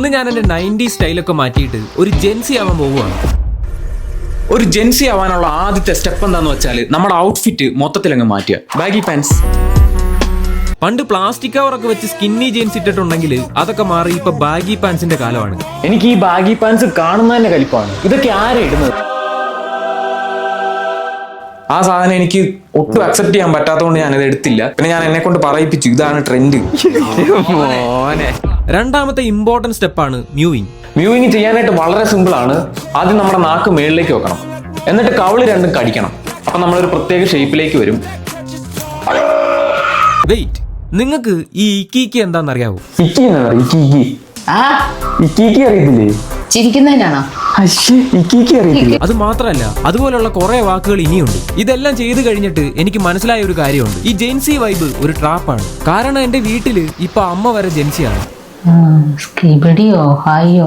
ഇന്ന് ഞാൻ എൻ്റെ 90s സ്റ്റൈലൊക്കെ മാറ്റിയിട്ട് ഒരു ജെൻസി ആവാൻ പോവുകയാണ്. ഒരു ജെൻസി ആവാനുള്ള ആദ്യത്തെ സ്റ്റെപ്പ് എന്താന്ന് വെച്ചാൽ നമ്മുടെ ഔട്ട്ഫിറ്റ് മൊത്തത്തിലങ്ങ് മാറ്റുക. Baggy pants. പണ്ട് പ്ലാസ്റ്റിക് കവറൊക്കെ വെച്ച് സ്കിന്നി ജീൻസ് ഇട്ടിട്ടുണ്ടെങ്കിൽ അതൊക്കെ മാറി ഇപ്പൊ ബാഗി പാൻസിന്റെ കാലമാണ്. എനിക്ക് ഈ ബാഗി പാൻസ് കാണുന്ന തന്നെ കലിപ്പാണ്. ഇതൊക്കെ ആരാ ഇടുന്നത്? ആ സാധനം എനിക്ക് ഒട്ടും അക്സെപ്റ്റ് ചെയ്യാൻ പറ്റാത്തതുകൊണ്ട് ഞാനത് എടുത്തില്ല. പിന്നെ ഞാൻ എന്നെ കൊണ്ട് പറയിപ്പിച്ചു, ഇതാണ് ട്രെൻഡ്. രണ്ടാമത്തെ ഇമ്പോർട്ടന്റ് സ്റ്റെപ്പാണ് മ്യൂവിങ്. മ്യൂവിങ് ചെയ്യാനായിട്ട് വളരെ സിമ്പിൾ ആണ്. ആദ്യം നമ്മുടെ നാക്ക് മേളിലേക്ക് വെക്കണം, എന്നിട്ട് കവിള് രണ്ടും കടിക്കണം. അപ്പൊ നമ്മളൊരു പ്രത്യേക ഷേപ്പിലേക്ക് വരും. വെയിറ്റ്, നിങ്ങൾക്ക് ഈ ഇക്കിക്ക് എന്താണെന്നറിയാവോ? ഇക്കി അറിയത്തില്ലേ? ചിരിക്കുന്നതിനാണോ? ഇക്കി അറിയത്തില്ല. അത് മാത്രമല്ല, അതുപോലുള്ള കുറെ വാക്കുകൾ ഇനിയുണ്ട്. ഇതെല്ലാം ചെയ്തു കഴിഞ്ഞിട്ട് എനിക്ക് മനസ്സിലായ ഒരു കാര്യമുണ്ട്. ഈ ജെൻസി വൈബ് ഒരു ട്രാപ്പാണ്. കാരണം എന്റെ വീട്ടില് ഇപ്പൊ അമ്മ വരെ ജെൻസിയാണ്. സ്ക്രിബിഡിയോ ഹായോ